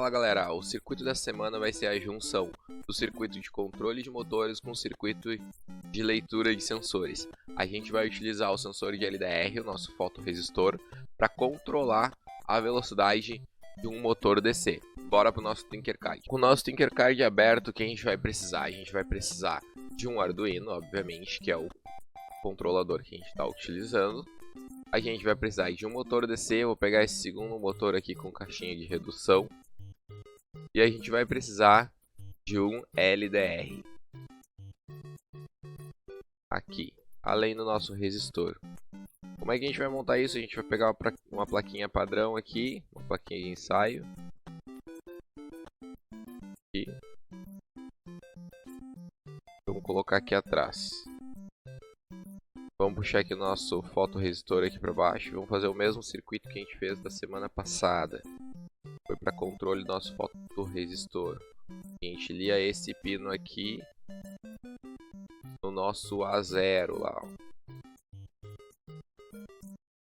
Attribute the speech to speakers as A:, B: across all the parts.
A: Fala galera, o circuito dessa semana vai ser a junção do circuito de controle de motores com o circuito de leitura de sensores. A gente vai utilizar o sensor de LDR, o nosso fotorresistor, para controlar a velocidade de um motor DC. Bora para o nosso Tinkercad. Com o nosso Tinkercad aberto, o que a gente vai precisar? A gente vai precisar de um Arduino, obviamente, que é o controlador que a gente está utilizando. A gente vai precisar de um motor DC, eu vou pegar esse segundo motor aqui com caixinha de redução. E a gente vai precisar de um LDR. Aqui, além do nosso resistor. Como é que a gente vai montar isso? A gente vai pegar uma plaquinha padrão aqui, uma plaquinha de ensaio. E vamos colocar aqui atrás. Vamos puxar aqui o nosso fotorresistor aqui para baixo. Vamos fazer o mesmo circuito que a gente fez da semana passada. Foi para controle do nosso fotorresistor. A gente lia esse pino aqui no nosso A0 lá.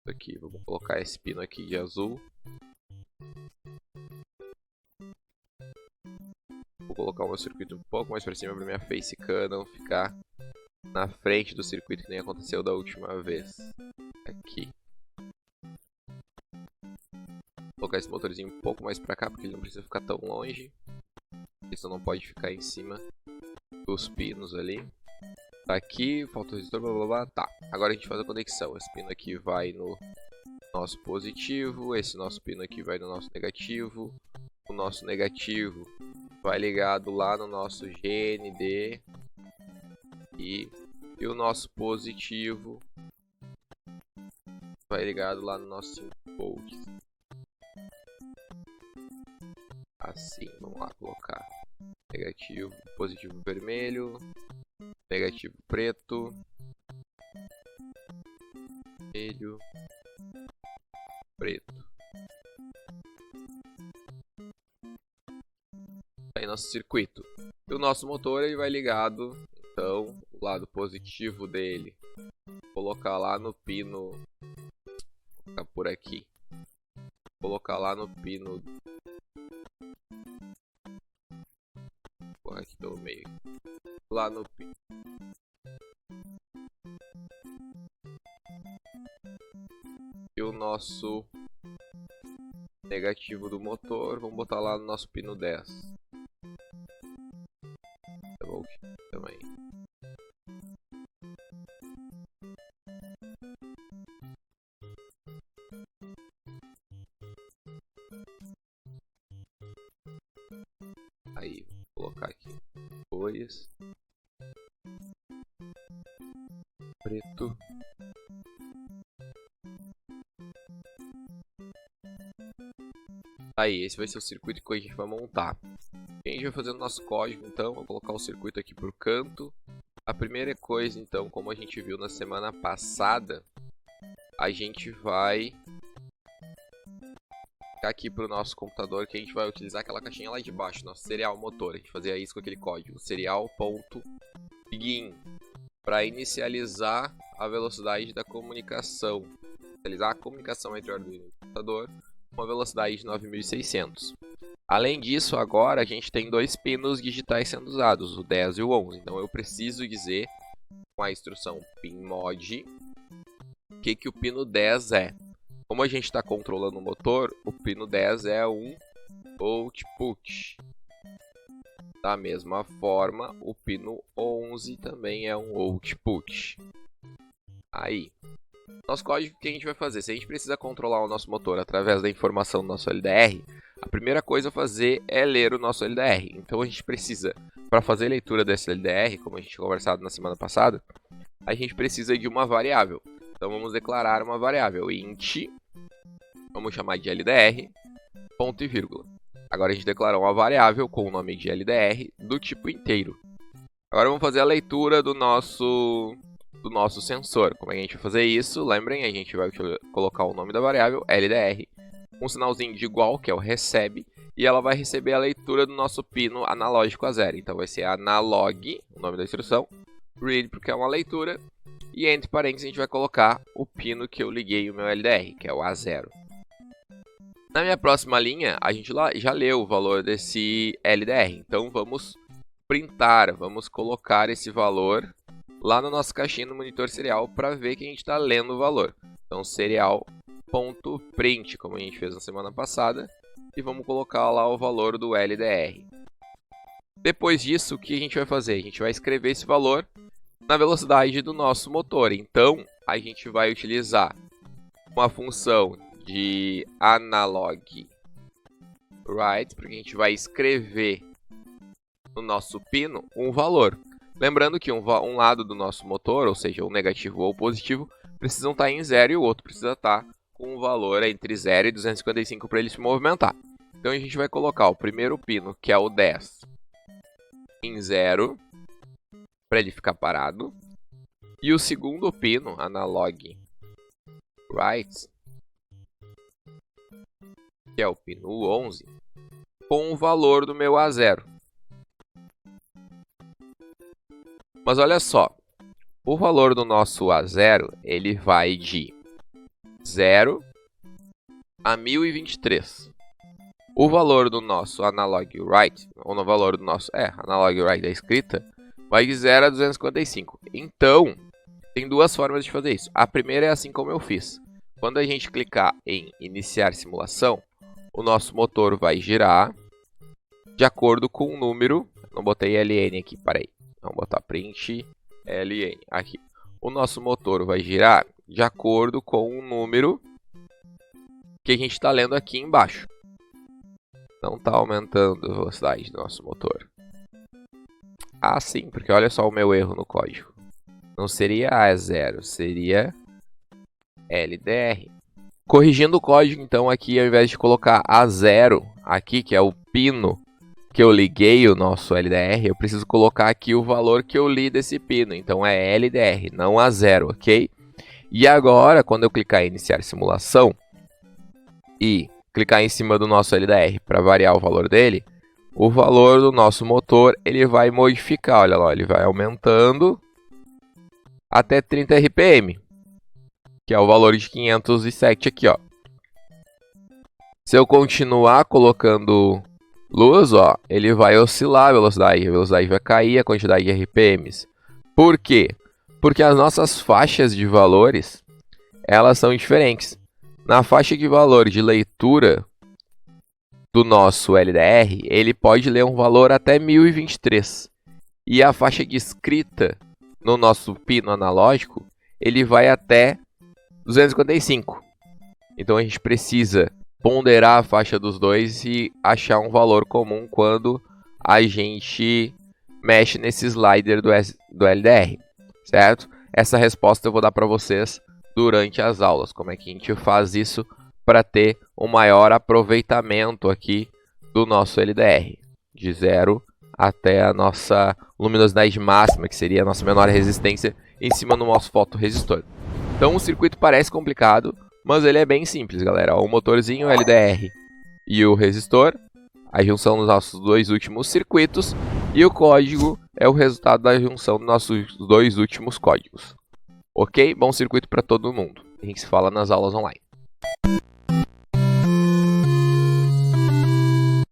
A: Aqui, vamos colocar esse pino aqui de azul. Vou colocar o meu circuito um pouco mais para cima para minha facecam não ficar na frente do circuito que nem aconteceu da última vez. Aqui. Vou colocar esse motorzinho um pouco mais pra cá, porque ele não precisa ficar tão longe. Isso não pode ficar em cima dos pinos ali. Tá aqui, falta o resistor, blá blá blá. Tá, agora a gente faz a conexão. Esse pino aqui vai no nosso positivo, esse nosso pino aqui vai no nosso negativo. O nosso negativo vai ligado lá no nosso GND. E o nosso positivo vai ligado lá no nosso 5 volts. Assim, vamos lá colocar negativo, positivo vermelho, negativo preto, vermelho, preto. Aí nosso circuito. E o nosso motor ele vai ligado. Então, o lado positivo dele, colocar lá no pino, vou colocar por aqui, colocar lá no pino, aqui pelo meio, lá no pino, e o nosso negativo do motor, vamos botar lá no nosso pino 10. Também. Aí, vou colocar aqui cores, preto, aí esse vai ser o circuito que a gente vai montar. A gente vai fazer o nosso código, então, vou colocar o circuito aqui por canto. A primeira coisa, então, como a gente viu na semana passada, a gente vai ficar aqui para o nosso computador, que a gente vai utilizar aquela caixinha lá de baixo, nosso serial motor. A gente fazia isso com aquele código, serial.begin, para inicializar a velocidade da comunicação. Inicializar a comunicação entre o Arduino e o computador com uma velocidade de 9600. Além disso, agora a gente tem dois pinos digitais sendo usados, o 10 e o 11. Então eu preciso dizer, com a instrução pinmod, o que o pino 10 é. Como a gente está controlando o motor, o pino 10 é um output. Da mesma forma, o pino 11 também é um output. Aí, nosso código que a gente vai fazer, se a gente precisa controlar o nosso motor através da informação do nosso LDR, a primeira coisa a fazer é ler o nosso LDR. Então a gente precisa, para fazer a leitura desse LDR, como a gente tinha conversado na semana passada, a gente precisa de uma variável. Então vamos declarar uma variável int, vamos chamar de LDR, ponto e vírgula. Agora a gente declarou uma variável com o nome de LDR do tipo inteiro. Agora vamos fazer a leitura do nosso sensor. Como é que a gente vai fazer isso? Lembrem, a gente vai colocar o nome da variável LDR, um sinalzinho de igual, que é o recebe, e ela vai receber a leitura do nosso pino analógico a 0. Então vai ser analog, o nome da instrução, read, porque é uma leitura, e entre parênteses a gente vai colocar o pino que eu liguei o meu LDR, que é o A0. Na minha próxima linha, a gente já leu o valor desse LDR. Então, vamos printar, vamos colocar esse valor lá na nossa caixinha no monitor serial para ver que a gente está lendo o valor. Então, serial.print, como a gente fez na semana passada, e vamos colocar lá o valor do LDR. Depois disso, o que a gente vai fazer? A gente vai escrever esse valor na velocidade do nosso motor. Então, a gente vai utilizar uma função de analog write, porque a gente vai escrever no nosso pino um valor. Lembrando que um lado do nosso motor, ou seja, o negativo ou o positivo, precisam estar em 0 e o outro precisa estar com um valor entre 0 e 255 para ele se movimentar. Então a gente vai colocar o primeiro pino, que é o 10, em 0, para ele ficar parado. E o segundo pino, analog write, que é o pino 11, com o valor do meu A0. Mas olha só, o valor do nosso A0, ele vai de 0 a 1023. O valor do nosso analog write, ou no valor do nosso analog write da escrita, vai de 0 a 255. Então, tem duas formas de fazer isso. A primeira é assim como eu fiz. Quando a gente clicar em iniciar simulação, o nosso motor vai girar de acordo com o número. Não botei LN aqui, peraí. Vamos botar print LN aqui. O nosso motor vai girar de acordo com o número que a gente está lendo aqui embaixo. Não está aumentando a velocidade do nosso motor. Ah, sim, porque olha só o meu erro no código. Não seria A0, seria LDR. Corrigindo o código, então, aqui, ao invés de colocar A0 aqui, que é o pino que eu liguei o nosso LDR, eu preciso colocar aqui o valor que eu li desse pino. Então, é LDR, não A0, ok? E agora, quando eu clicar em iniciar simulação e clicar em cima do nosso LDR para variar o valor dele, o valor do nosso motor ele vai modificar. Olha lá, ele vai aumentando até 30 RPM, que é o valor de 507 aqui, ó. Se eu continuar colocando luz, ó, ele vai oscilar a velocidade vai cair a quantidade de RPMs. Por quê? Porque as nossas faixas de valores, elas são diferentes. Na faixa de valor de leitura do nosso LDR, ele pode ler um valor até 1023. E a faixa de escrita no nosso pino analógico, ele vai até 255. Então a gente precisa ponderar a faixa dos dois e achar um valor comum quando a gente mexe nesse slider do LDR, certo? Essa resposta eu vou dar para vocês durante as aulas, como é que a gente faz isso para ter um maior aproveitamento aqui do nosso LDR, de 0 até a nossa luminosidade máxima, que seria a nossa menor resistência em cima do nosso fotorresistor. Então o circuito parece complicado, mas ele é bem simples, galera. O motorzinho, o LDR e o resistor, a junção dos nossos dois últimos circuitos, e o código é o resultado da junção dos nossos dois últimos códigos. Ok? Bom circuito para todo mundo. A gente se fala nas aulas online.